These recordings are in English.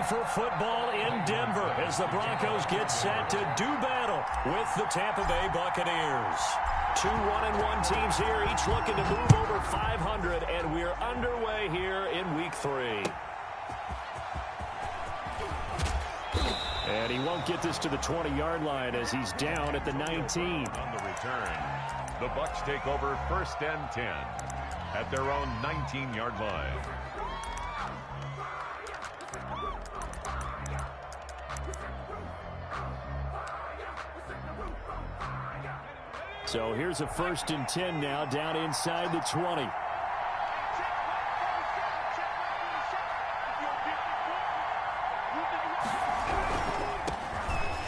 for football in Denver as the Broncos get set to do battle with the Tampa Bay Buccaneers. Two 1-1 teams here, each looking to move over 500, and we're underway here in Week 3. And he won't get this to the 20-yard line as he's down at the 19. On the return, the Bucs take over 1st and 10 at their own 19-yard line. So here's a 1st and 10 now down inside the 20.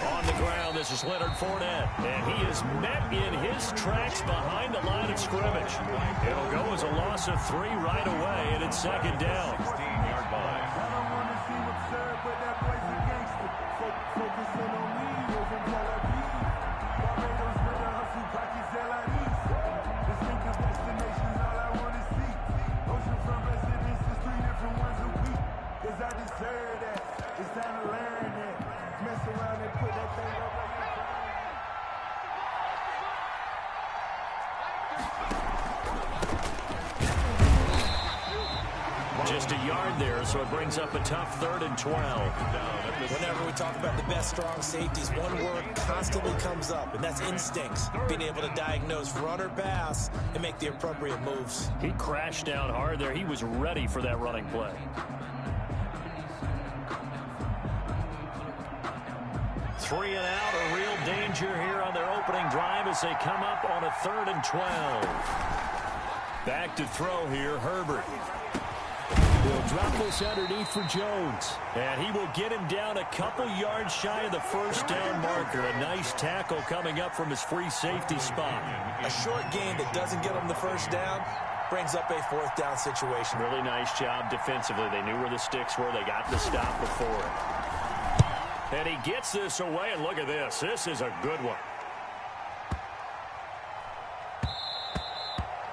On the ground, this is Leonard Fournette, and he is met in his tracks behind the line of scrimmage. It'll go as a loss of 3 right away, and it's 2nd down. 16-yard line. Just a yard there, so it brings up a tough 3rd and 12. Whenever we talk about the best strong safeties, one word constantly comes up, and that's instincts. Being able to diagnose run or pass and make the appropriate moves. He crashed down hard there. He was ready for that running play. Three and out, a real danger here on their opening drive as they come up on a 3rd and 12. Back to throw here, Herbert. He'll drop this underneath for Jones. And he will get him down a couple yards shy of the 1st down marker. A nice tackle coming up from his free safety spot. A short gain that doesn't get him the 1st down brings up a 4th down situation. Really nice job defensively. They knew where the sticks were. They got the stop before it. And he gets this away, and look at this. This is a good one.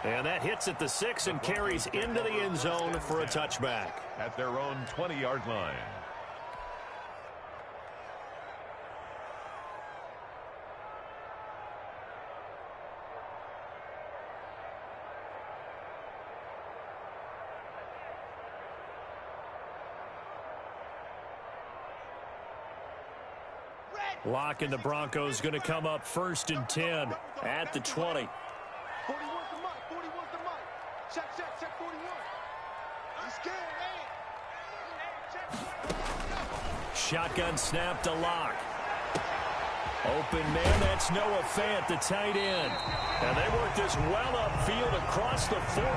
And that hits at the 6 and carries into the end zone for a touchback. At their own 20-yard line. Lock and the Broncos going to come up 1st and 10 at the 20. Shotgun snap to Lock. Open man, that's Noah Fant, the tight end. And they work this well upfield across the 45.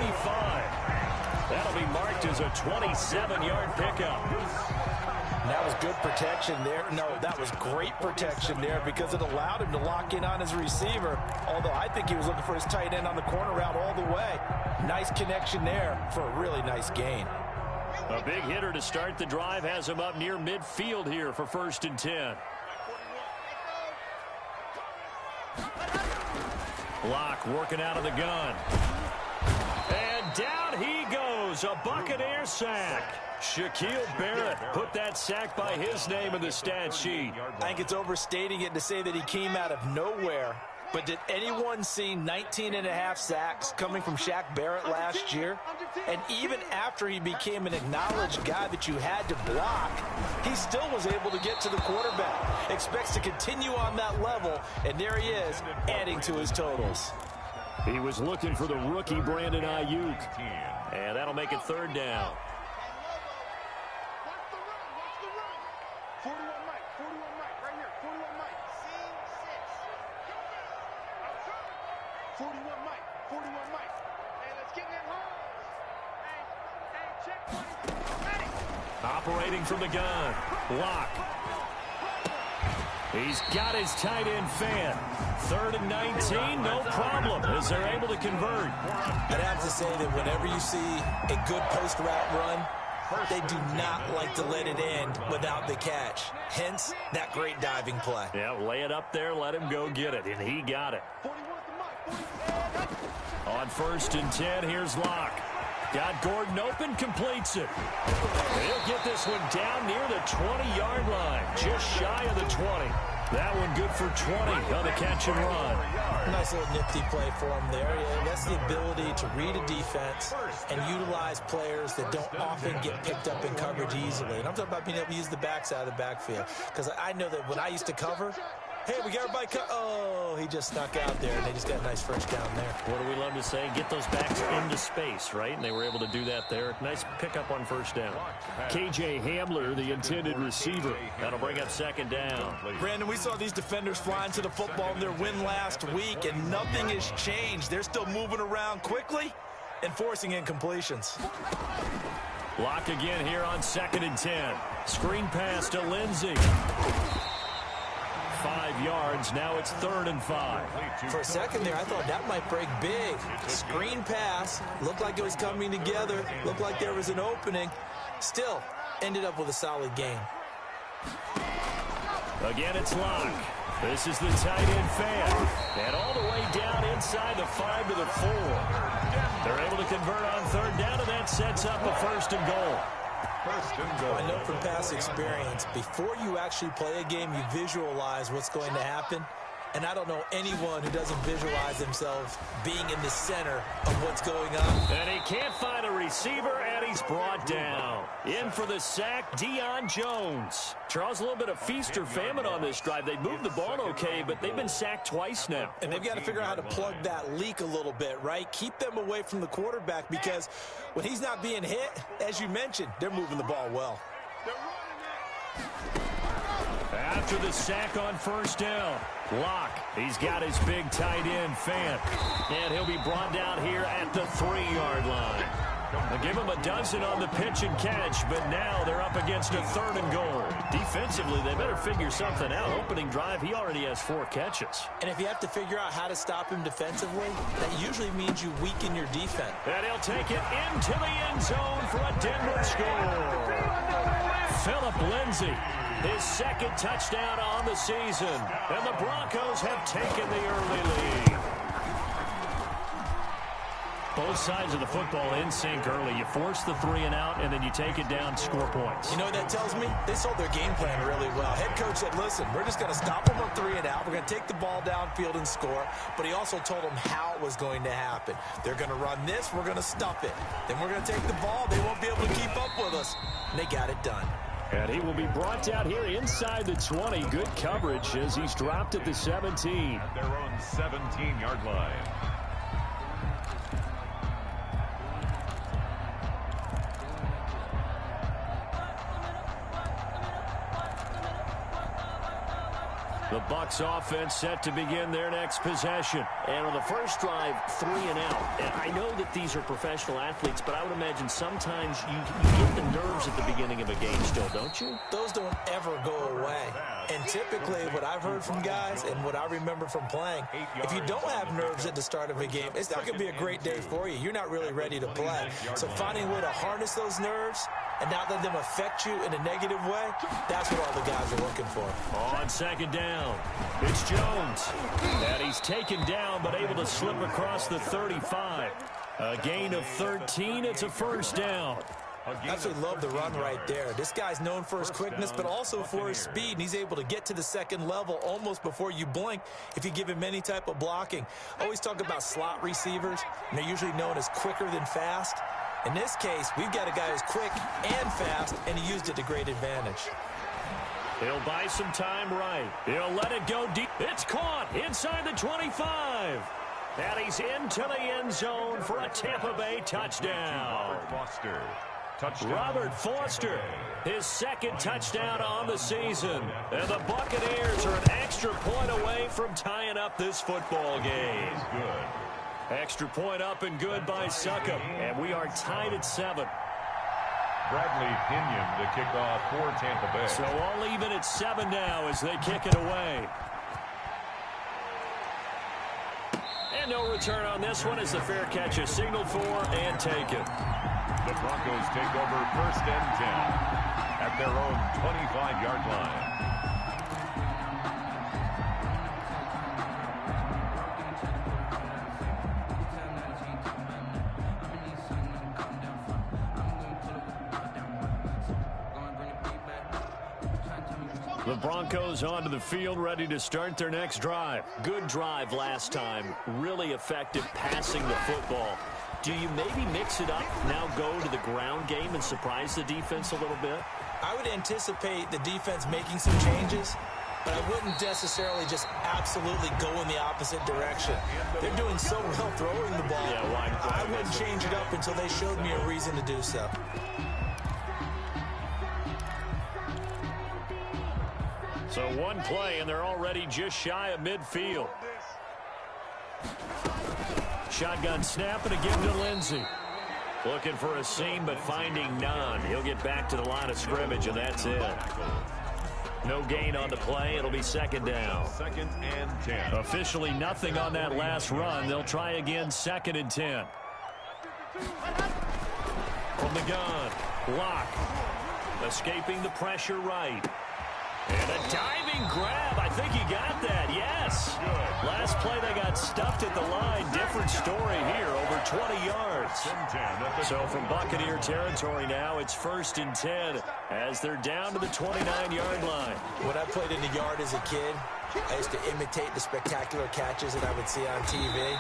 That'll be marked as a 27-yard pickup. That was good protection there. No, that was great protection there because it allowed him to lock in on his receiver. Although I think he was looking for his tight end on the corner route all the way. Nice connection there for a really nice gain. A big hitter to start the drive has him up near midfield here for 1st and 10. Lock working out of the gun. And down he goes. A Buccaneer sack. Shaquille Barrett put that sack by his name in the stat sheet. I think it's overstating it to say that he came out of nowhere. But did anyone see 19.5 sacks coming from Shaq Barrett last year? And even after he became an acknowledged guy that you had to block, he still was able to get to the quarterback. Expects to continue on that level, and there he is, adding to his totals. He was looking for the rookie Brandon Ayuk. And that'll make it 3rd down. 41 Mike, right here, 41 Mike. 41 Mike. Hey, let's get in home. Hey, check. Operating from the gun. Lock. He's got his tight end Fant. 3rd and 19, no problem, as they're able to convert. I'd have to say that whenever you see a good post route run, they do not like to let it end without the catch. Hence, that great diving play. Yeah, lay it up there, let him go get it, and he got it. On 1st and 10, here's Lock. Got Gordon open, completes it. He'll get this one down near the 20-yard line, just shy of the 20. That one good for 20 on the catch and run. Nice little nifty play for him there. Yeah, that's the ability to read a defense and utilize players that don't often get picked up in coverage easily. And I'm talking about being able to use the backside of the backfield. Because I know that when I used to cover, hey, we got everybody oh, he just snuck out there, and they just got a nice first down there. What do we love to say? Get those backs into space, right? And they were able to do that there. Nice pickup on first down. K.J. Hamler, the intended receiver. That'll bring up second down. Brandon, we saw these defenders flying to the football in their win last week, and nothing has changed. They're still moving around quickly and forcing incompletions. Lock again here on 2nd and 10. Screen pass to Lindsey. 5 yards. Now it's 3rd and 5. For a second there, I thought that might break big. Screen pass. Looked like it was coming together. Looked like there was an opening. Still, ended up with a solid gain. Again, it's Locke. This is the tight end fan. And all the way down inside the 5 to the 4. They're able to convert on 3rd down, and that sets up a 1st and goal. I know from past experience, before you actually play a game, you visualize what's going to happen. And I don't know anyone who doesn't visualize themselves being in the center of what's going on. And he can't find a receiver, and he's brought down. In for the sack, Deion Jones. Charles, a little bit of feast or famine on this drive. They moved the ball okay, but they've been sacked twice now. And they've got to figure out how to plug that leak a little bit, right? Keep them away from the quarterback, because when he's not being hit, as you mentioned, they're moving the ball well. After the sack on 1st down, Locke, he's got his big tight end, Fant. And he'll be brought down here at the 3-yard line. They'll give him a dozen on the pitch and catch, but now they're up against a 3rd and goal. Defensively, they better figure something out. Opening drive, he already has 4 catches. And if you have to figure out how to stop him defensively, that usually means you weaken your defense. And he'll take it into the end zone for a Denver score. Phillip Lindsay, his 2nd touchdown on the season. And the Broncos have taken the early lead. Both sides of the football in sync early. You force the 3 and out, and then you take it down, score points. You know what that tells me? They sold their game plan really well. Head coach said, listen, we're just going to stop them on 3 and out. We're going to take the ball downfield and score. But he also told them how it was going to happen. They're going to run this. We're going to stop it. Then we're going to take the ball. They won't be able to keep up with us. And they got it done. And he will be brought down here inside the 20. Good coverage as he's dropped at the 17. At their own 17-yard line. The Bucs offense set to begin their next possession. And on the first drive, 3 and out. And I know that these are professional athletes, but I would imagine sometimes you get the nerves at the beginning of a game still, don't you? Those don't ever go away. And typically what I've heard from guys and what I remember from playing, if you don't have nerves at the start of a game, it's not going to be a great day for you. You're not really ready to play. So finding a way to harness those nerves and not let them affect you in a negative way, that's what all the guys are looking for. On 2nd down, it's Jones. And he's taken down but able to slip across the 35. A gain of 13. It's a 1st down. I absolutely love the run right there. This guy's known for his quickness, but also for his speed, and he's able to get to the 2nd level almost before you blink if you give him any type of blocking. I always talk about slot receivers, and they're usually known as quicker than fast. In this case, we've got a guy who's quick and fast, and he used it to great advantage. He'll buy some time right. He'll let it go deep. It's caught inside the 25. And he's into the end zone for a Tampa Bay touchdown. Robert Foster, his 2nd touchdown on the season. And the Buccaneers are an extra point away from tying up this football game. Extra point up and good by Succop. And we are tied at 7. Bradley Pinion to kick off for Tampa Bay. So all even at 7 now as they kick it away. And no return on this one as the fair catch is signaled for and taken. The Broncos take over 1st and 10 at their own 25-yard line. The Broncos onto the field, ready to start their next drive. Good drive last time. Really effective passing the football. Do you maybe mix it up, now go to the ground game and surprise the defense a little bit? I would anticipate the defense making some changes, but I wouldn't necessarily just absolutely go in the opposite direction. They're doing so well throwing the ball. Yeah, why I wouldn't change it up until they showed me a reason to do so. So one play, and they're already just shy of midfield. Shotgun snap, and again to Lindsey. Looking for a seam, but finding none. He'll get back to the line of scrimmage, and that's it. No gain on the play. It'll be second down. 2nd and 10. Officially nothing on that last run. They'll try again, 2nd and 10. From the gun, Locke. Escaping the pressure right. And a diving grab. I think he got that. Yes. Last play they got stuffed at the line. Different story here. Over 20 yards. So from Buccaneer territory now, it's 1st and 10 as they're down to the 29-yard line. When I played in the yard as a kid, I used to imitate the spectacular catches that I would see on TV.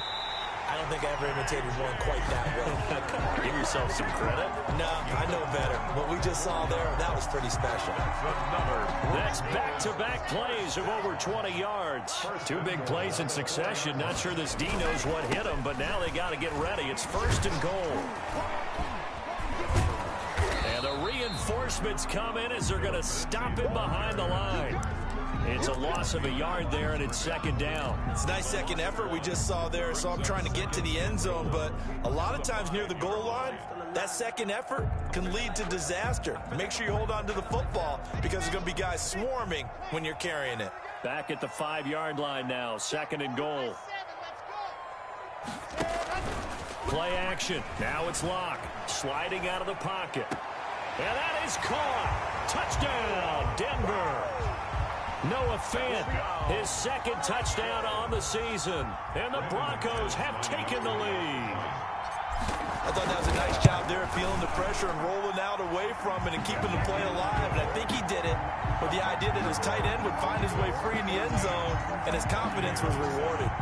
I don't think I ever imitated one quite that well. Give yourself some credit. No, I know better. What we just saw there, that was pretty special. That's back-to-back plays of over 20 yards. 2 big plays in succession. Not sure this D knows what hit him, but now they got to get ready. It's 1st and goal. And the reinforcements come in as they're going to stop him behind the line. It's a loss of a yard there, and it's 2nd down. It's a nice second effort we just saw there, so I'm trying to get to the end zone, but a lot of times near the goal line, that second effort can lead to disaster. Make sure you hold on to the football because there's going to be guys swarming when you're carrying it. Back at the 5-yard line now, 2nd and goal. Play action. Now it's Locke, sliding out of the pocket. And that is caught. Touchdown, Denver. Noah Fant, his 2nd touchdown on the season. And the Broncos have taken the lead. I thought that was a nice job there, feeling the pressure and rolling out away from it and keeping the play alive. And I think he did it with the idea that his tight end would find his way free in the end zone, and his confidence was rewarded.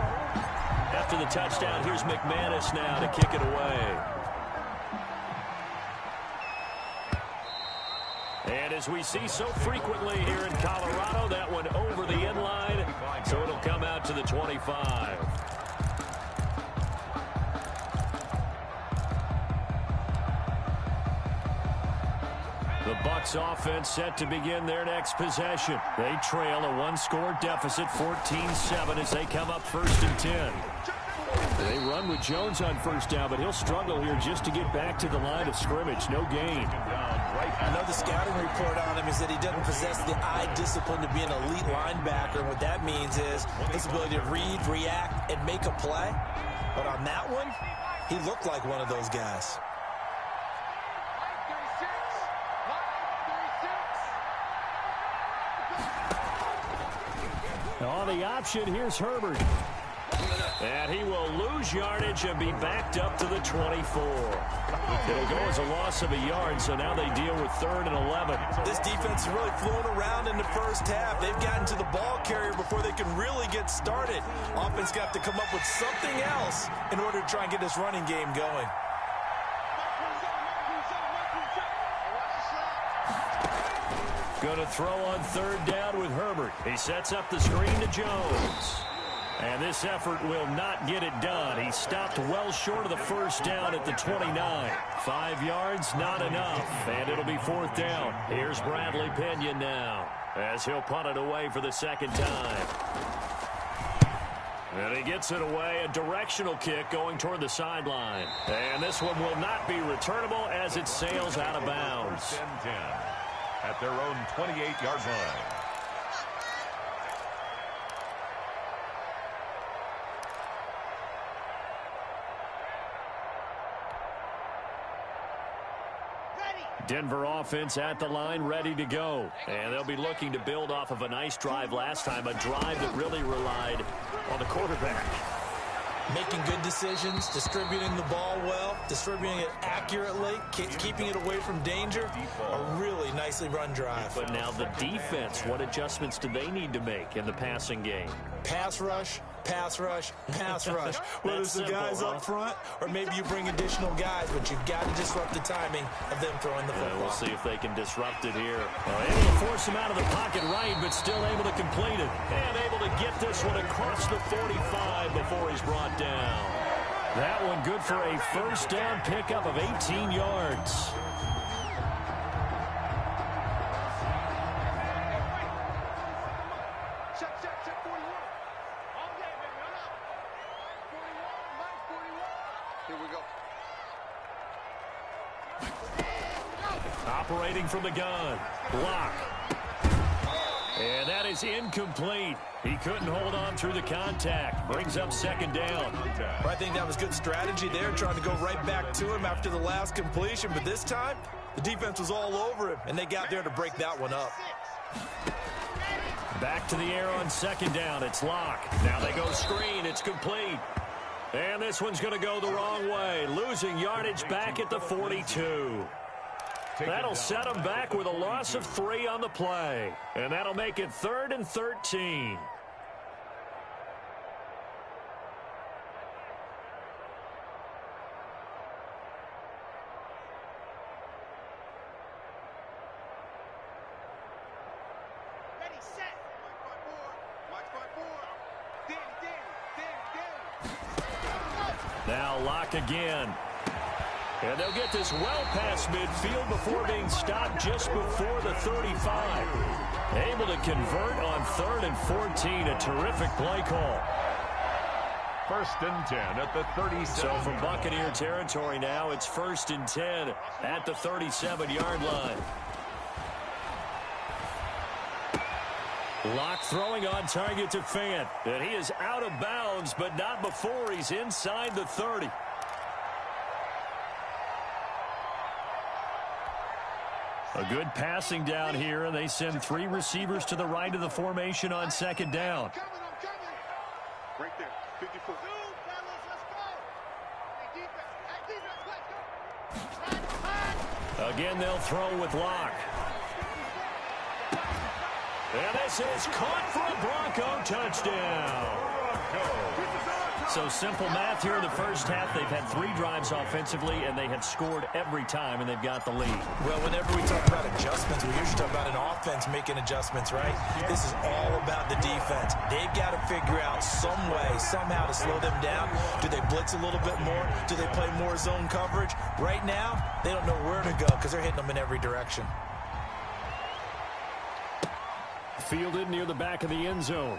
After the touchdown, here's McManus now to kick it away. And as we see so frequently here in Colorado, that one over the end line, so it'll come out to the 25. The Bucs offense set to begin their next possession. They trail a 1-score deficit, 14-7, as they come up 1st and 10. They run with Jones on 1st down, but he'll struggle here just to get back to the line of scrimmage. No gain. I know the scouting report on him is that he doesn't possess the eye discipline to be an elite linebacker. What that means is his ability to read, react, and make a play. But on that one, he looked like one of those guys. On the option, here's Herbert. And he will lose yardage and be backed up to the 24. It'll go as a loss of a yard, so now they deal with 3rd and 11. This defense is really flown around in the first half. They've gotten to the ball carrier before they can really get started. Offense got to come up with something else in order to try and get this running game going. Going to throw on 3rd down with Herbert. He sets up the screen to Jones. And this effort will not get it done. He stopped well short of the 1st down at the 29. 5 yards, not enough. And it'll be 4th down. Here's Bradley Pinion now as he'll punt it away for the 2nd time. And he gets it away, a directional kick going toward the sideline. And this one will not be returnable as it sails out of bounds. 1st and 10 at their own 28-yard line. Denver offense at the line, ready to go. And they'll be looking to build off of a nice drive last time, a drive that really relied on the quarterback. Making good decisions, distributing the ball well, distributing it accurately, keeping it away from danger. A really nicely run drive. But now the defense, what adjustments do they need to make in the passing game? Pass rush, pass rush, pass rush. Whether it's the guys up front or maybe you bring additional guys, but you've got to disrupt the timing of them throwing the football. We'll see if they can disrupt it here. Able to force him out of the pocket right, but still able to complete it. And able to get this one across the 45 before he's brought down. That one good for a first down pickup of 18 yards. Check 41. All day, baby. Run up. 41, Mike, 41. Here we go. Operating from the gun. Block. And that is incomplete. He couldn't hold on through the contact. Brings up second down. Well, I think that was good strategy there, trying to go right back to him after the last completion. But this time, the defense was all over him, and they got there to break that one up. Back to the air on second down. It's Locke. Now they go screen. It's complete. And this one's going to go the wrong way. Losing yardage back at the 42. That'll set them back with a loss of 3 on the play. And that'll make it 3rd and 13. Ready, set. Watch my board. Danny. Now Locke again. And they'll get this well past midfield before being stopped just before the 35. Able to convert on 3rd and 14. A terrific play call. 1st and 10 at the 37. So from Buccaneer territory now, it's 1st and 10 at the 37-yard line. Locke throwing on target to Fant. And he is out of bounds, but not before he's inside the 30. A good passing down here, and they send 3 receivers to the right of the formation on second down. I'm coming. Right there, 54. Let's go. Again, they'll throw with Locke. And this is caught for a Bronco touchdown. So simple math here in the first half. They've had 3 drives offensively, and they have scored every time, and they've got the lead. Well, whenever we talk about adjustments, we usually talk about an offense making adjustments, right? This is all about the defense. They've got to figure out some way, somehow to slow them down. Do they blitz a little bit more? Do they play more zone coverage? Right now, they don't know where to go because they're hitting them in every direction. Fielded near the back of the end zone.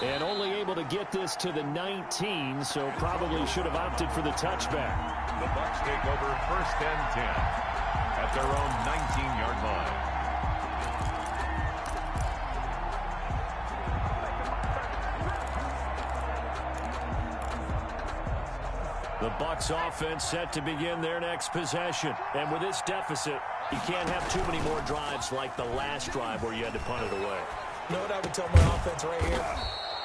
And only able to get this to the 19, so probably should have opted for the touchback. The Bucs take over 1st and 10 at their own 19-yard line. The Bucs offense set to begin their next possession. And with this deficit, you can't have too many more drives like the last drive where you had to punt it away. You know what I would tell my offense right here?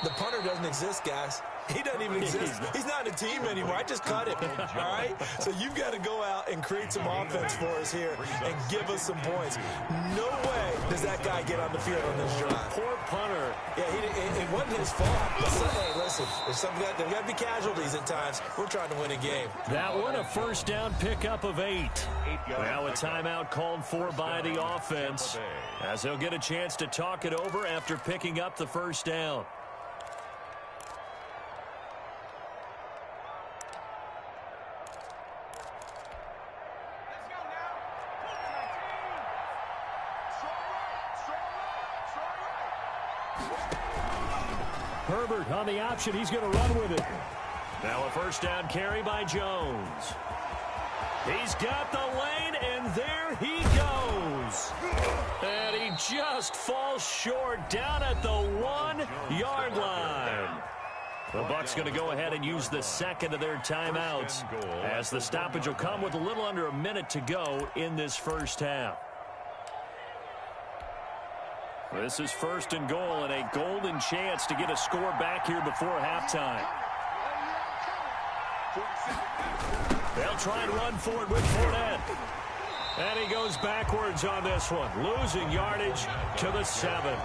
The punter doesn't exist, guys. He doesn't even exist. He's not in a team anymore. I just cut him, all right? So you've got to go out and create some offense for us here and give us some points. No way does that guy get on the field on this drive. Poor punter. Yeah, it wasn't his fault. But hey, listen, there's got to be casualties at times. We're trying to win a game. That one a first down pickup of 8. Now a timeout called for by the offense, as they'll get a chance to talk it over after picking up the first down. Herbert on the option. He's going to run with it. Now a first down carry by Jones. He's got the lane, and there he goes. And he just falls short down at the 1-yard line. The Bucs going to go ahead and use the second of their timeouts, as the stoppage will come with a little under a minute to go in this first half. This is 1st and goal and a golden chance to get a score back here before halftime. They'll try and run forward with Fournette. And he goes backwards on this one, losing yardage to the 7.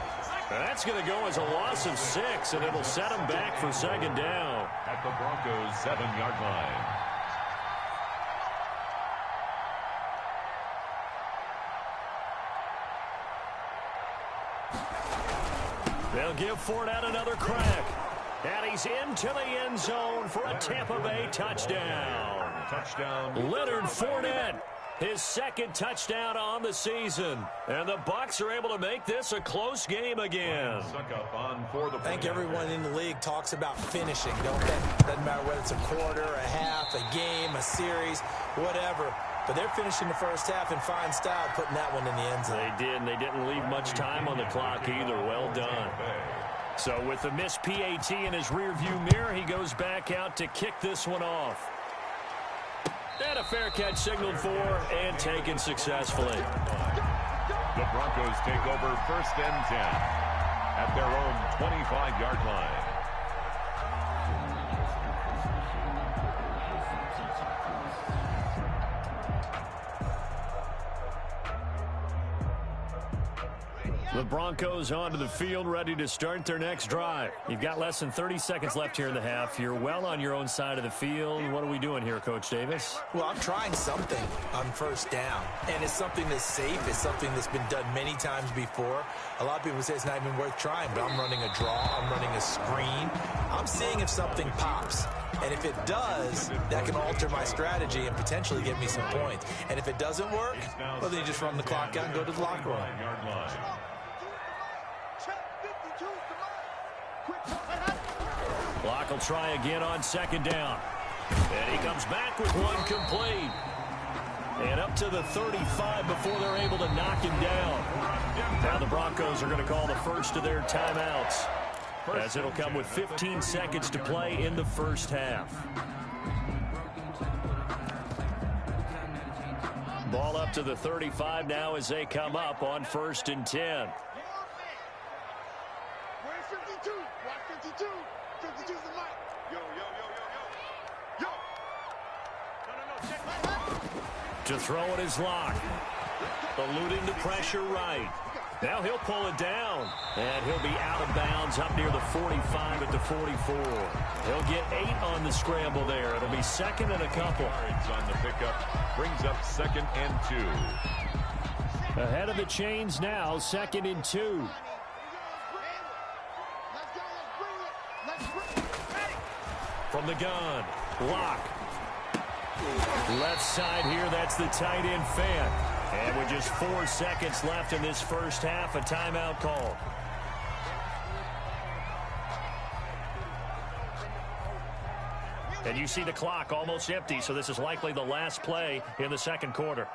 That's going to go as a loss of 6, and it'll set him back for 2nd down. At the Broncos' 7-yard line. They'll give Fournette another crack. And he's into the end zone for a Tampa Bay touchdown. Leonard Fournette, his 2nd touchdown on the season. And the Bucs are able to make this a close game again. I think everyone in the league talks about finishing, don't they? Doesn't matter whether it's a quarter, a half, a game, a series, whatever. But they're finishing the first half in fine style, putting that one in the end zone. They did, and they didn't leave much time on the clock either. Well done. So with the missed PAT in his rearview mirror, he goes back out to kick this one off. And a fair catch signaled for and taken successfully. The Broncos take over 1st and 10 at their own 25-yard line. The Broncos onto the field, ready to start their next drive. You've got less than 30 seconds left here in the half. You're well on your own side of the field. What are we doing here, Coach Davis? Well, I'm trying something on 1st down, and it's something that's safe. It's something that's been done many times before. A lot of people say it's not even worth trying, but I'm running a draw. I'm running a screen. I'm seeing if something pops. And if it does, that can alter my strategy and potentially get me some points. And if it doesn't work, well, then you just run the clock out and go to the locker room. Clock will try again on 2nd down. And he comes back with one complete. And up to the 35 before they're able to knock him down. Now the Broncos are going to call the first of their timeouts, as it'll come with 15 seconds to play in the first half. Ball up to the 35 now as they come up on 1st and 10. Where's 52? Watch 52. 52's the mic. Yo, yo, yo, yo, yo. Yo. No, check that. To throw it is Locke. Eluding the pressure right. Now he'll pull it down, and he'll be out of bounds up near the 45 at the 44. He'll get 8 on the scramble there. It'll be 2nd and a couple. Yards on the pickup brings up 2nd and 2. Ahead of the chains now, 2nd and 2. From the gun, Locke. Left side here, that's the tight end Fant. And with just 4 seconds left in this first half, a timeout call. And you see the clock almost empty, so this is likely the last play in the 2nd quarter.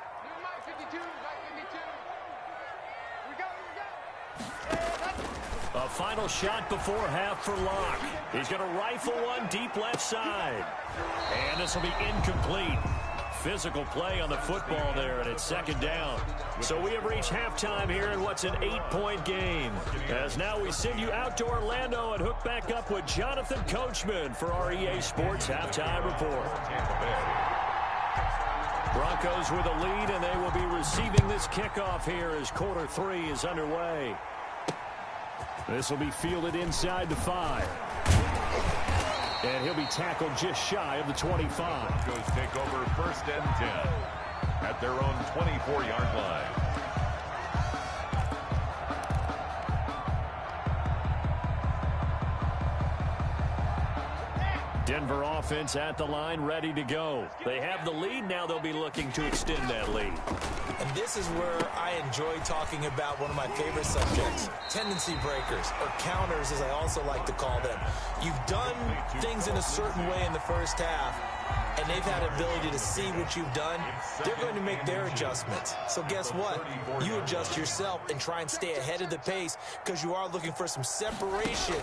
A final shot before half for Locke. He's going to rifle one deep left side. And this will be incomplete. Physical play on the football there, and it's 2nd down. So we have reached halftime here in what's an 8-point game. As now we send you out to Orlando and hook back up with Jonathan Coachman for our EA Sports Halftime Report. Broncos with a lead, and they will be receiving this kickoff here as quarter 3 is underway. This will be fielded inside the 5. And he'll be tackled just shy of the 25. Broncos take over 1st and 10 at their own 24-yard line. Denver offense at the line, ready to go. They have the lead now. They'll be looking to extend that lead. And this is where I enjoy talking about one of my favorite subjects, tendency breakers, or counters as I also like to call them. You've done things in a certain way in the first half, and they've had the ability to see what you've done, they're going to make their adjustments. So guess what? You adjust yourself and try and stay ahead of the pace because you are looking for some separation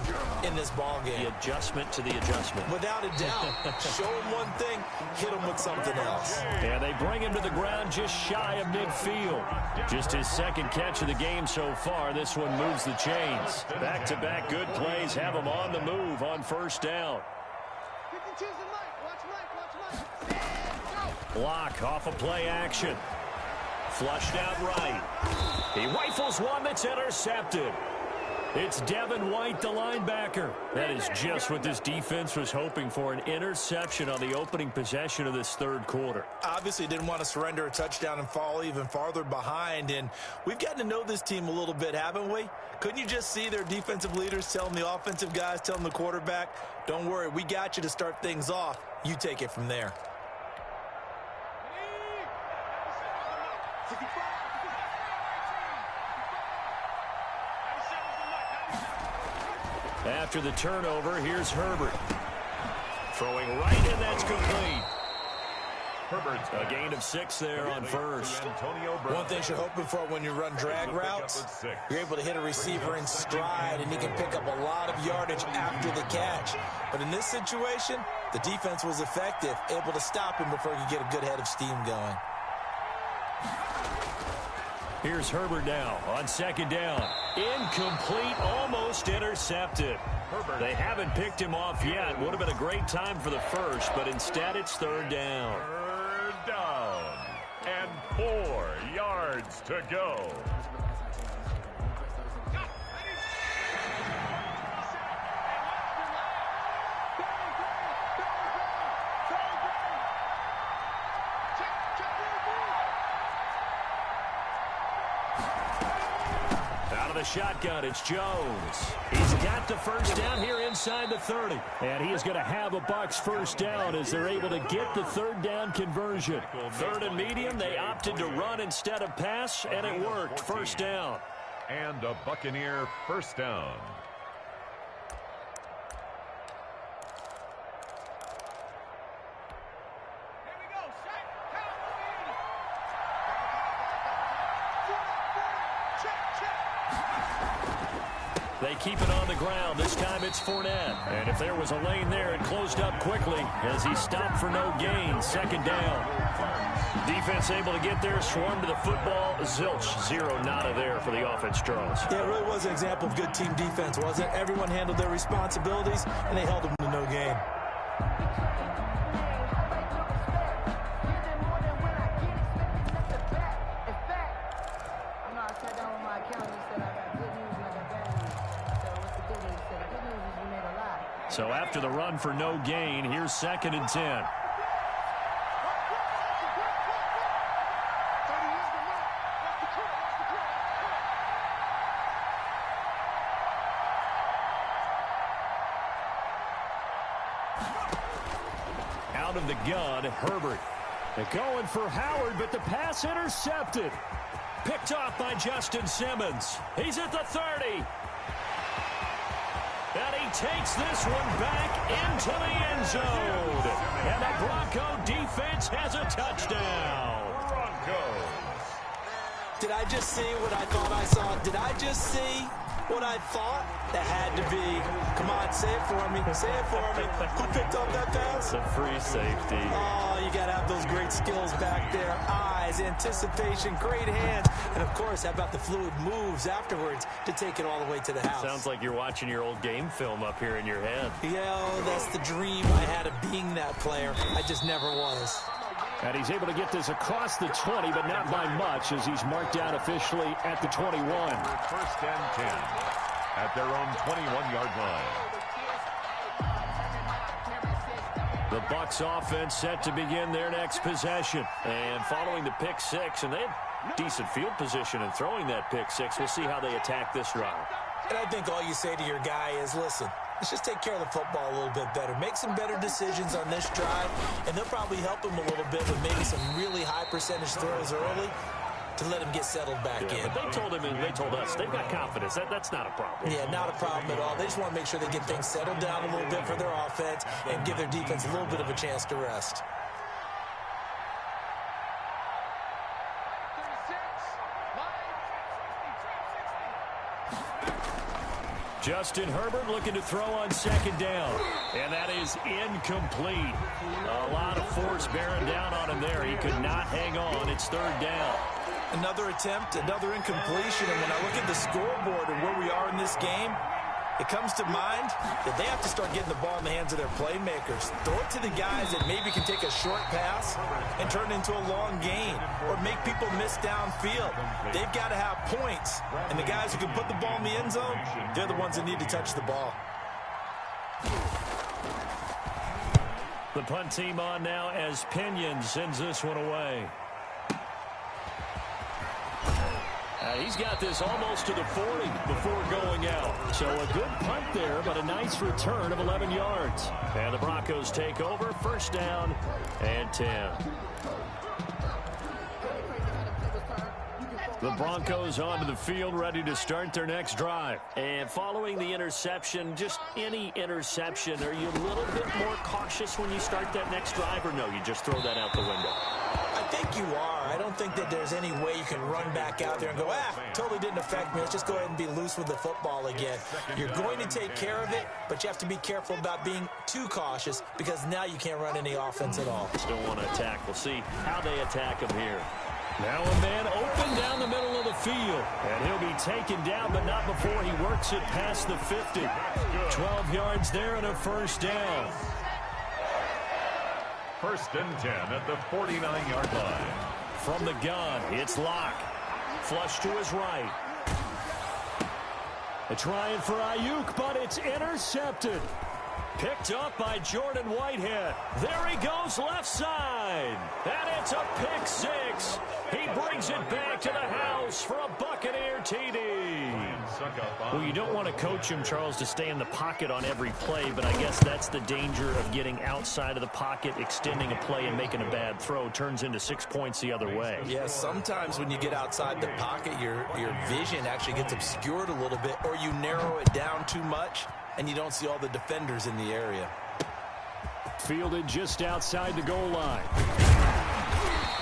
in this ball game. The adjustment to the adjustment. Without a doubt. Show them one thing, hit them with something else. And they bring him to the ground just shy of midfield. Just his second catch of the game so far. This one moves the chains. Back-to-back good plays have him on the move on first down. Block off of play action. Flushed out right. He rifles one that's intercepted. It's Devin White, the linebacker. That is just what this defense was hoping for, an interception on the opening possession of this third quarter. Obviously didn't want to surrender a touchdown and fall even farther behind, and we've gotten to know this team a little bit, haven't we? Couldn't you just see their defensive leaders telling the offensive guys, telling the quarterback, don't worry, we got you to start things off. You take it from there. After the turnover, here's Herbert. Throwing right in, that's complete. Herbert's A gain of 6 there on first. One thing you're hoping for when you run drag routes, you're able to hit a receiver in stride, and he can pick up a lot of yardage after the catch. But in this situation, the defense was effective, able to stop him before he could get a good head of steam going. Here's Herbert now on second down. Incomplete, almost intercepted. They haven't picked him off yet. Would have been a great time for the first, but instead it's third down. Third down and 4 yards to go. Shotgun, it's Jones. He's got the first down here inside the 30. And he is going to have a Bucs first down as they're able to get the third down conversion. Third and medium, they opted to run instead of pass, and it worked. First down. And a Buccaneer first down. They keep it on the ground. This time it's Fournette. And if there was a lane there, it closed up quickly as he stopped for no gain. Second down. Defense able to get there, swarm to the football. Zilch, 0 nada there for the offense draws. Yeah, it really was an example of good team defense, wasn't it? Everyone handled their responsibilities, and they held them to no gain. So after the run for no gain, here's second and 10. Out of the gun, Herbert. They're going for Howard, but the pass intercepted. Picked off by Justin Simmons. He's at the 30. And he takes this one back into the end zone. And the Bronco defense has a touchdown. Broncos. Did I just see what I thought I saw? Did I just see what I thought? That had to be. Come on, say it for me. Say it for me. Who picked up that pass? It's a free safety. Oh, you got to have those great skills back there. Eyes, anticipation, great hands. And, of course, how about the fluid moves afterwards to take it all the way to the house? Sounds like you're watching your old game film up here in your head. Yeah, oh, that's the dream I had of being that player. I just never was. And he's able to get this across the 20, but not by much as he's marked down officially at the 21. First and 10 at their own 21-yard line. The Bucs offense set to begin their next possession. And following the pick six, and they had decent field position in throwing that pick six. We'll see how they attack this drive. And I think all you say to your guy is, listen, let's just take care of the football a little bit better. Make some better decisions on this drive, and they'll probably help him a little bit with maybe some really high percentage throws early. to let him get settled back in. But they told him and they told us they've got confidence. That's not a problem. Yeah, not a problem at all. They just want to make sure they get things settled down a little bit for their offense and give their defense a little bit of a chance to rest. Justin Herbert looking to throw on second down. And that is incomplete. A lot of force bearing down on him there. He could not hang on. It's third down. Another attempt, another incompletion. And when I look at the scoreboard and where we are in this game, it comes to mind that they have to start getting the ball in the hands of their playmakers. Throw it to the guys that maybe can take a short pass and turn it into a long gain or make people miss downfield. They've got to have points. And the guys who can put the ball in the end zone, they're the ones that need to touch the ball. The punt team on now as Pinion sends this one away. He's got this almost to the 40 before going out. So a good punt there, but a nice return of 11 yards. And the Broncos take over, first down and 10. The Broncos onto the field, ready to start their next drive. And following the interception, just any interception, are you a little bit more cautious when you start that next drive, or no, you just throw that out the window? I think you are. I don't think that there's any way you can run back out there and go, totally didn't affect me. Let's just go ahead and be loose with the football again. You're going to take care of it, but you have to be careful about being too cautious because now you can't run any offense at all. Still want to attack. We'll see how they attack him here. Now a man open down the middle of the field. And he'll be taken down, but not before he works it past the 50. 12 yards there and a first down. First and 10 at the 49-yard line. From the gun, it's Locke. Flush to his right. They're trying for Ayuk, but it's intercepted. Picked up by Jordan Whitehead. There he goes left side. And it's a pick six. He brings it back to the house for a Buccaneer TD. Well, you don't want to coach him, Charles, to stay in the pocket on every play, but I guess that's the danger of getting outside of the pocket, extending a play, and making a bad throw. Turns into 6 points the other way. Yeah, sometimes when you get outside the pocket, your vision actually gets obscured a little bit, or you narrow it down too much, and you don't see all the defenders in the area. Fielded just outside the goal line.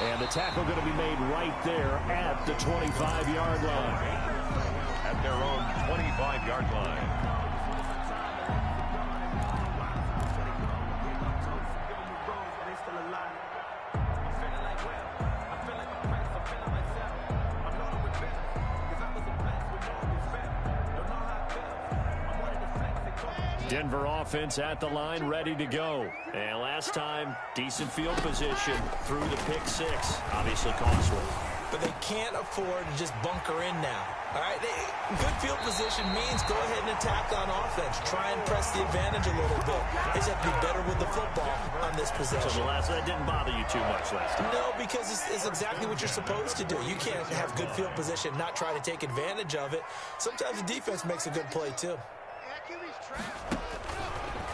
And the tackle going to be made right there at the 25-yard line. At their own 25-yard line. Denver offense at the line, ready to go. And last time, decent field position through the pick six. Obviously costly. But they can't afford to just bunker in now. All right, good field position means go ahead and attack on offense. Try and press the advantage a little bit. They just have to be better with the football on this possession. So that didn't bother you too much last time? No, because it's exactly what you're supposed to do. You can't have good field position, not try to take advantage of it. Sometimes the defense makes a good play, too.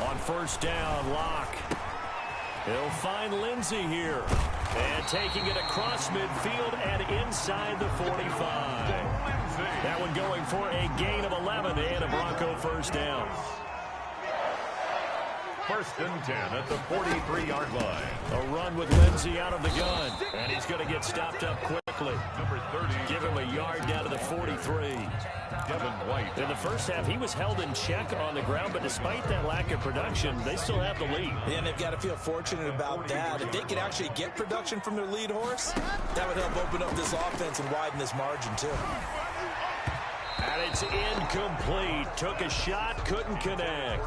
On first down, Locke. He'll find Lindsey here. And taking it across midfield and inside the 45. That one going for a gain of 11 and a Bronco first down. First and 10 at the 43-yard line. A run with Lindsey out of the gun. And he's going to get stopped up quickly. Number 30. Give him a yard down to the 43. Devin White. In the first half, he was held in check on the ground, but despite that lack of production, they still have the lead. And they've got to feel fortunate about that. If they could actually get production from their lead horse, that would help open up this offense and widen this margin, too. And it's incomplete. Took a shot, couldn't connect.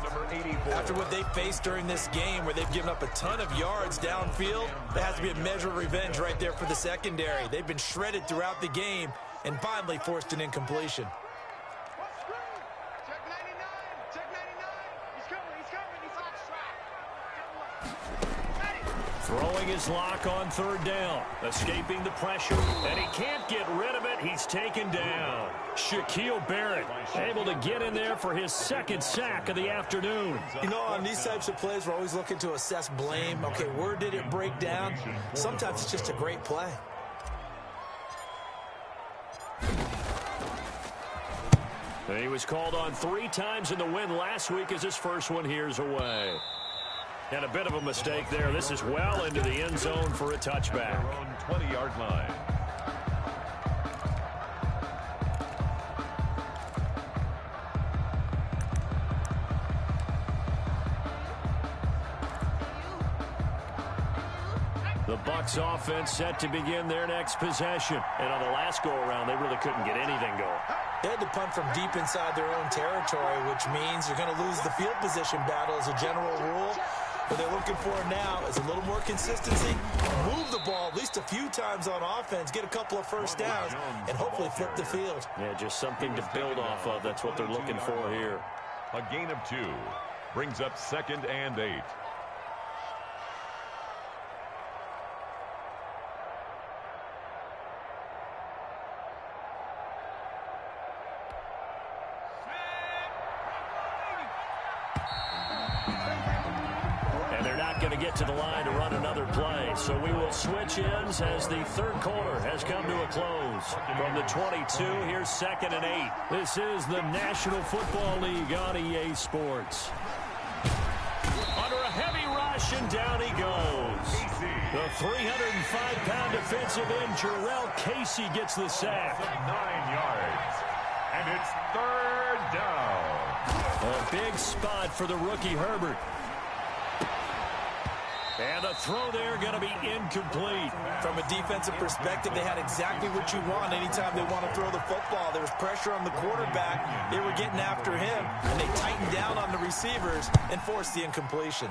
After what they faced during this game where they've given up a ton of yards downfield, there has to be a measure of revenge right there for the secondary. They've been shredded throughout the game and finally forced an incompletion. Throwing his Lock on third down. Escaping the pressure, and he can't get rid of it. He's taken down. Shaquille Barrett able to get in there for his second sack of the afternoon. You know, on these types of plays, we're always looking to assess blame. Okay, where did it break down? Sometimes it's just a great play. He was called on 3 times in the win last week as his first one here's away. And a bit of a mistake there. This is well into the end zone for a touchback. Their own 20-yard line. The Bucs offense set to begin their next possession. And on the last go-around, they really couldn't get anything going. They had to punt from deep inside their own territory, which means you're going to lose the field position battle as a general rule. What they're looking for now is a little more consistency, move the ball at least a few times on offense, get a couple of first downs, and hopefully flip the field. Yeah, just something to build off of. That's what they're looking for here. A gain of 2 brings up 2nd and 8. Going to get to the line to run another play. So we will switch ends as the third quarter has come to a close. From the 22, here's 2nd and 8. This is the National Football League on EA Sports. Under a heavy rush, and down he goes. The 305-pound defensive end, Jarrell Casey, gets the sack. 9 yards. And it's 3rd down. A big spot for the rookie Herbert. And the throw there going to be incomplete. From a defensive perspective, they had exactly what you want anytime they want to throw the football. There was pressure on the quarterback. They were getting after him, and they tightened down on the receivers and forced the incompletion.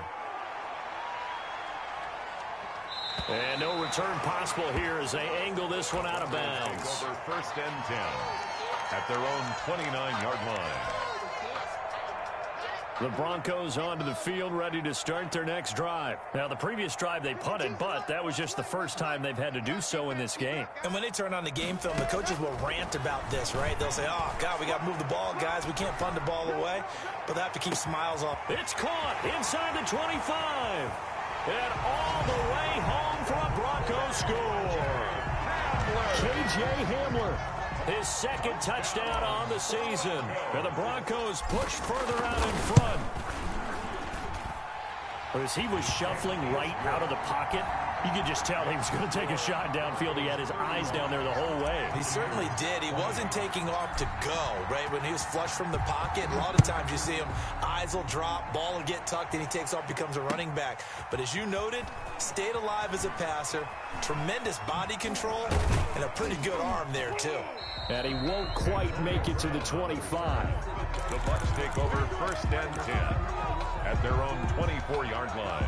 And no return possible here as they angle this one out of bounds. Over 1st and 10 at their own 29-yard line. The Broncos onto the field, ready to start their next drive. Now, the previous drive they punted, but that was just the first time they've had to do so in this game. And when they turn on the game film, the coaches will rant about this, right? They'll say, oh, God, we got to move the ball, guys. We can't punt the ball away. But they have to keep smiles off. It's caught inside the 25. And all the way home for a Broncos score. K.J. Hamler. His 2nd touchdown on the season. And the Broncos push further out in front. But as he was shuffling right out of the pocket, you could just tell he was going to take a shot downfield. He had his eyes down there the whole way. He certainly did. He wasn't taking off to go, right? When he was flush from the pocket, a lot of times you see him, eyes will drop, ball will get tucked, and he takes off, becomes a running back. But as you noted, stayed alive as a passer, tremendous body control, and a pretty good arm there, too. And he won't quite make it to the 25. The Bucs take over 1st and 10 at their own 24-yard line.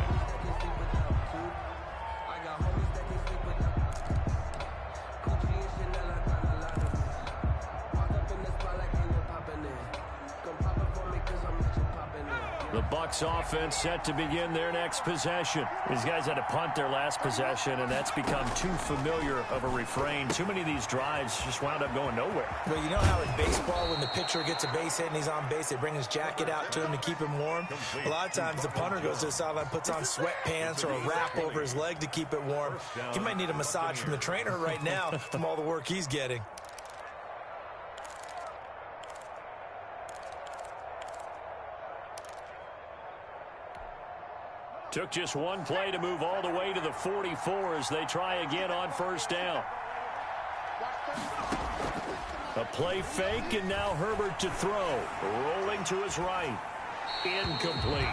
The Bucs offense set to begin their next possession. These guys had to punt their last possession, and that's become too familiar of a refrain. Too many of these drives just wound up going nowhere. Well, you know how in baseball, when the pitcher gets a base hit and he's on base, they bring his jacket out to him to keep him warm. A lot of times the punter goes to the sideline, puts on sweatpants or a wrap over his leg to keep it warm. He might need a massage from the trainer right now from all the work he's getting. Took just one play to move all the way to the 44 as they try again on 1st down. A play fake, and now Herbert to throw. Rolling to his right. Incomplete.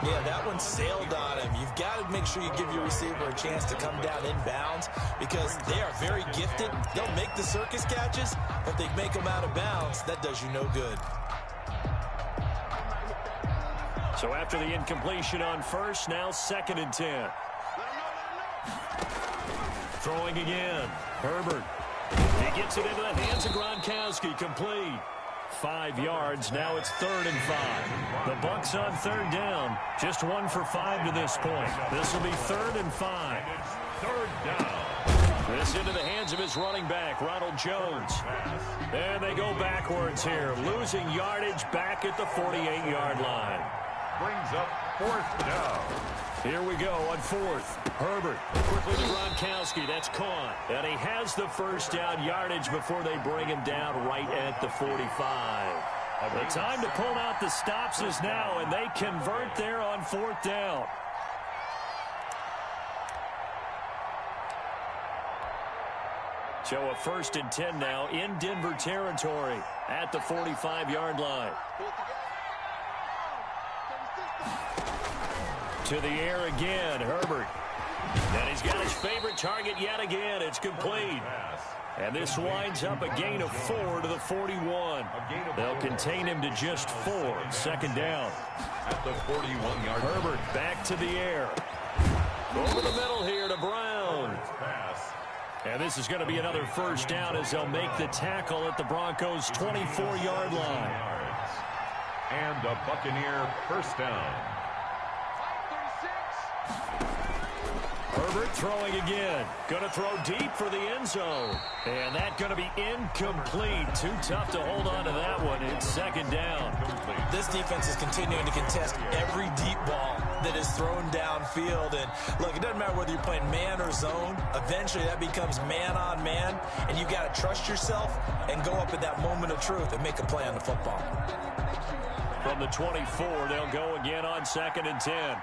Yeah, that one sailed on him. You've got to make sure you give your receiver a chance to come down inbounds because they are very gifted. They'll make the circus catches, but if they make them out of bounds, that does you no good. So after the incompletion on 1st, now 2nd and 10. Throwing again. Herbert. He gets it into the hands of Gronkowski. Complete. 5 yards. Now it's 3rd and 5. The Bucs on 3rd down. Just 1 for 5 to this point. This will be 3rd and 5. 3rd down. This into the hands of his running back, Ronald Jones. And they go backwards here. Losing yardage back at the 48-yard line. Brings up 4th down. Here we go on fourth. Herbert quickly to Gronkowski. That's caught. And he has the first down yardage before they bring him down right at the 45. The time to pull out the stops is now, and they convert there on fourth down. So a 1st and 10 now in Denver territory at the 45-yard line. To the air again, Herbert. And he's got his favorite target yet again. It's complete. And this winds up a gain of 4 to the 41. They'll contain him to just 4. 2nd down. At the 41-yard. Herbert back to the air. Over the middle here to Brown. And this is going to be another first down as they'll make the tackle at the Broncos' 24-yard line. And a Buccaneer first down. Herbert throwing again. Going to throw deep for the end zone. And that's going to be incomplete. Too tough to hold on to that one. It's 2nd down. This defense is continuing to contest every deep ball that is thrown downfield. And look, it doesn't matter whether you're playing man or zone. Eventually that becomes man on man. And you got to trust yourself and go up at that moment of truth and make a play on the football. From the 24, they'll go again on 2nd and 10.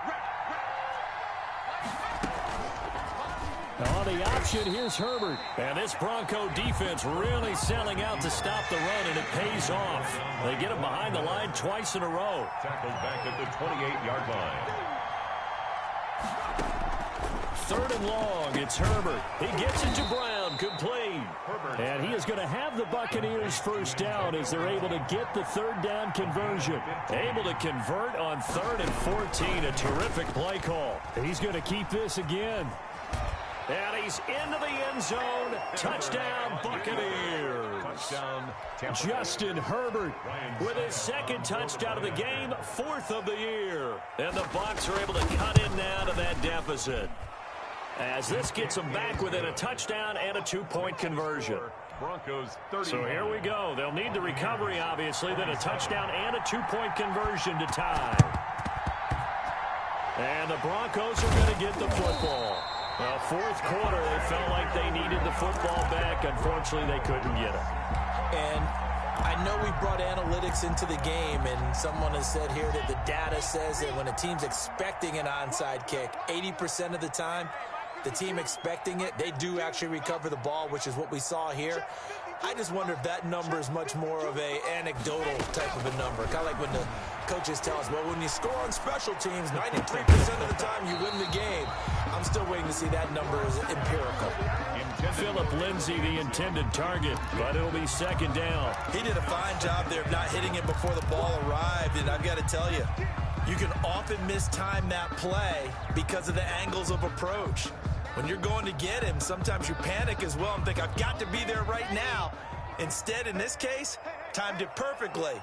On the option, here's Herbert. And this Bronco defense really selling out to stop the run, and it pays off. They get him behind the line twice in a row. Tackled back at the 28-yard line. 3rd and long, it's Herbert. He gets it to Brown, complete. And he is going to have the Buccaneers first down as they're able to get the 3rd down conversion. Able to convert on 3rd and 14, a terrific play call. He's going to keep this again. And he's into the end zone. Touchdown, Buccaneers. Touchdown, Justin Herbert with his 2nd touchdown of the game, 4th of the year. And the Bucs are able to cut in now to that deficit, as this gets them back within a touchdown and a 2-point conversion. Broncos 30. So here we go. They'll need the recovery, obviously, then a touchdown and a 2-point conversion to tie. And the Broncos are going to get the football. Well, 4th quarter, they felt like they needed the football back. Unfortunately, they couldn't get it. And I know we brought analytics into the game, and someone has said here that the data says that when a team's expecting an onside kick, 80% of the time, the team expecting it, they do actually recover the ball, which is what we saw here. I just wonder if that number is much more of a anecdotal type of a number. Kind of like when the coaches tell us, well, when you score on special teams, 93% of the time you win the game. I'm still waiting to see that number is empirical. Philip Lindsay, the intended target, but it'll be 2nd down. He did a fine job there of not hitting it before the ball arrived, and I've got to tell you, you can often mistime that play because of the angles of approach. When you're going to get him, sometimes you panic as well and think, I've got to be there right now. Instead, in this case, timed it perfectly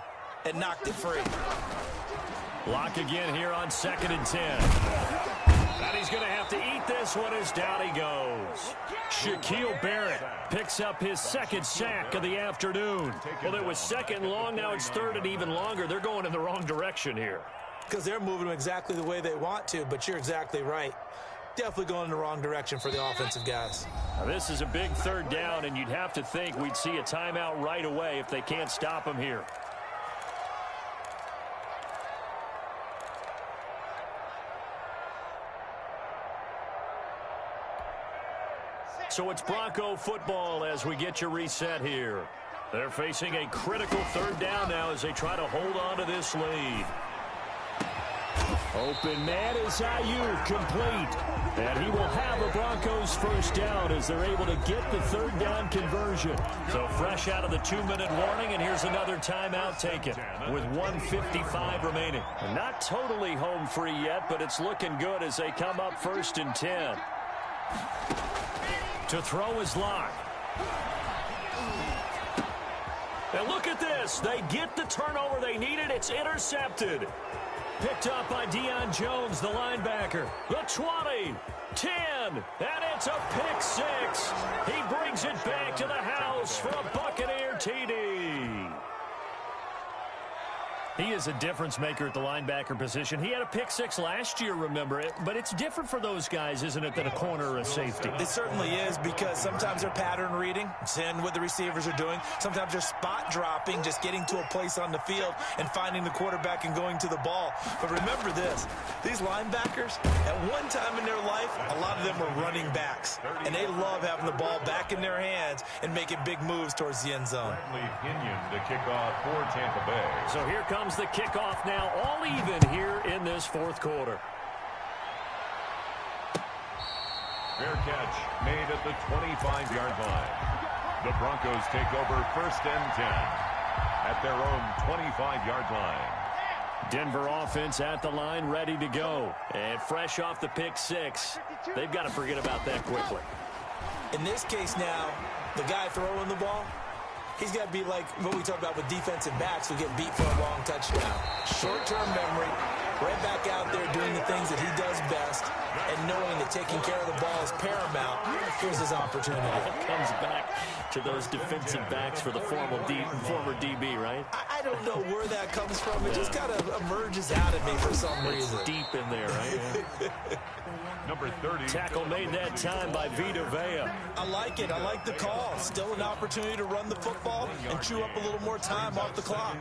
and knocked it free. Lock again here on 2nd and 10. And he's going to have to eat this one as down he goes. Shaquille Barrett picks up his 2nd sack of the afternoon. Well, it was 2nd and long. Now it's 3rd and even longer. They're going in the wrong direction here. Because they're moving exactly the way they want to, but you're exactly right. Definitely going in the wrong direction for the offensive guys. Now, this is a big 3rd down, and you'd have to think we'd see a timeout right away if they can't stop him here. So it's Bronco football as we get you reset here. They're facing a critical 3rd down now as they try to hold on to this lead. Open man is Ayuk, complete. And he will have a Broncos first down as they're able to get the 3rd down conversion. So fresh out of the 2-minute warning, and here's another timeout taken with 1:55 remaining. Not totally home free yet, but it's looking good as they come up 1st and 10. To throw is Locke. And look at this. They get the turnover they needed. It's intercepted. Picked up by Deion Jones, the linebacker. The 20, 10, and it's a pick 6. He brings it back to the house for a Buccaneer TD. He is a difference maker at the linebacker position. He had a pick six last year, remember it, but it's different for those guys, isn't it, than a corner or a safety? It certainly is, because sometimes they're pattern reading, seeing what the receivers are doing. Sometimes they're spot dropping, just getting to a place on the field and finding the quarterback and going to the ball. But remember this, these linebackers, at one time in their life, a lot of them were running backs, and they love having the ball back in their hands and making big moves towards the end zone. To kick off for Tampa Bay. So here comes the kickoff now, all even here in this fourth quarter. Fair catch made at the 25-yard line. The Broncos take over 1st and 10 at their own 25-yard line. Denver offense at the line, ready to go. And fresh off the pick six, they've got to forget about that quickly. In this case now, the guy throwing the ball, he's got to be like what we talk about with defensive backs who get beat for a long touchdown. Short-term memory, right back out there doing the things that he does best, and knowing that taking care of the ball is paramount. Here's his opportunity. It comes back to those defensive backs for the former DB, right? I don't know where that comes from. It just kind of emerges out of me for some reason. It's deep in there, right? Number 30. Tackle made that time by Vita Vea. I like it. I like the call. Still an opportunity to run the football and chew up a little more time off the clock.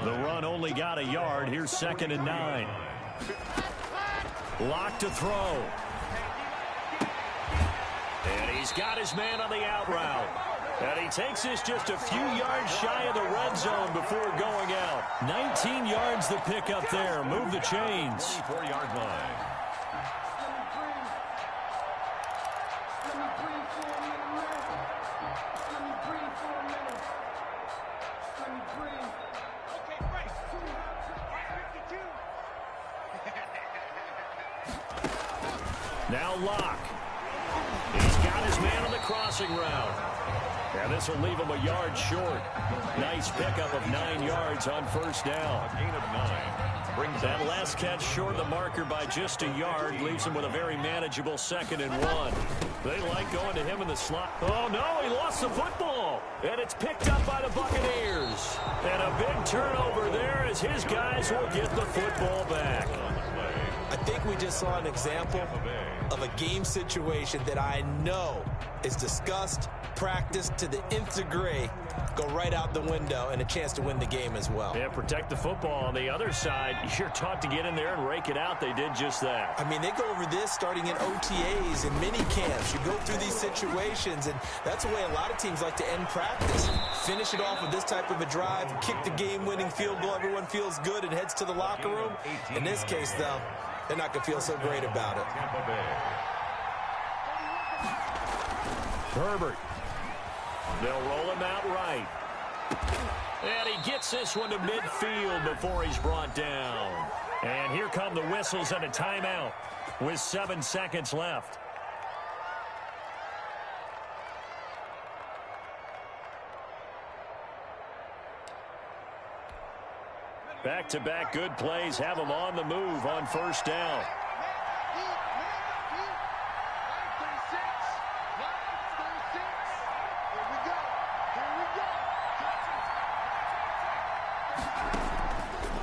The run only got a yard. Here's 2nd and 9. Lock to throw. And he's got his man on the out route. And he takes this just a few yards shy of the red zone before going out. 19 yards the pick up there. Move the chains. 4-yard line. Now Locke. He's got his man on the crossing route. And this will leave him a yard short. Nice pickup of 9 yards on 1st down. A gain of 9. Brings that last catch short of the marker by just a yard. Leaves him with a very manageable 2nd and 1. They like going to him in the slot. Oh, no, he lost the football. And it's picked up by the Buccaneers. And a big turnover there as his guys will get the football back. I think we just saw an example of a game situation that I know is discussed, practiced to the nth degree, go right out the window, and a chance to win the game as well. Yeah, protect the football. On the other side, you're taught to get in there and rake it out. They did just that. I mean, they go over this starting in OTAs and mini camps. You go through these situations, and that's the way a lot of teams like to end practice. Finish it off with this type of a drive, kick the game-winning field goal. Everyone feels good and heads to the locker room. In this case, though, they're not going to feel so great about it. Herbert. They'll roll him out right. And he gets this one to midfield before he's brought down. And here come the whistles and a timeout with 7 seconds left. Back-to-back good plays have them on the move on 1st down.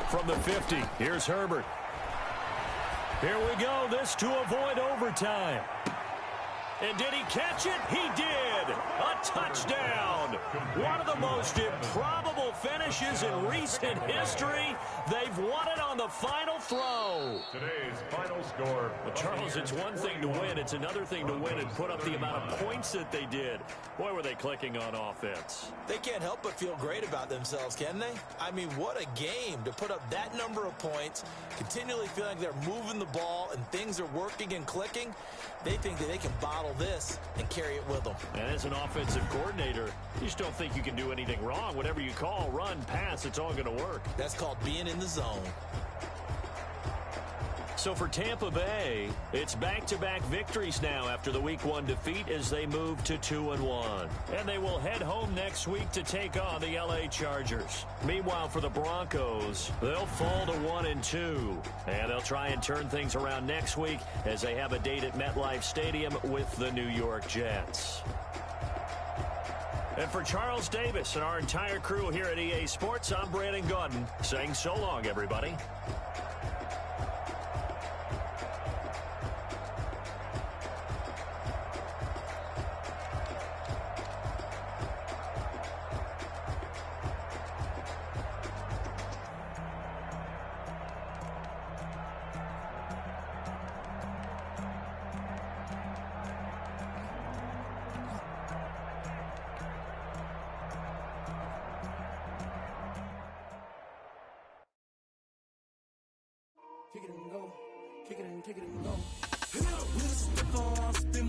From the 50, here's Herbert. Here we go, this to avoid overtime. And did he catch it? He did. A touchdown. One of the most improbable finishes in recent history. They've won it on the final throw. Today's final score. Well, Charles, it's one thing to win. It's another thing to win and put up the amount of points that they did. Boy, were they clicking on offense. They can't help but feel great about themselves, can they? I mean, what a game to put up that number of points, continually feeling like they're moving the ball and things are working and clicking. They think that they can bottle this and carry it with them. And as an offensive coordinator, you just don't think you can do anything wrong. Whatever you call, run, pass, it's all going to work. That's called being in the zone. So for Tampa Bay, it's back-to-back victories now after the Week 1 defeat as they move to 2-1. And they will head home next week to take on the LA Chargers. Meanwhile, for the Broncos, they'll fall to 1-2. And they'll try and turn things around next week as they have a date at MetLife Stadium with the New York Jets. And for Charles Davis and our entire crew here at EA Sports, I'm Brandon Gaudin saying so long, everybody. Kick it and go. Kick it and go. We'll step on, spin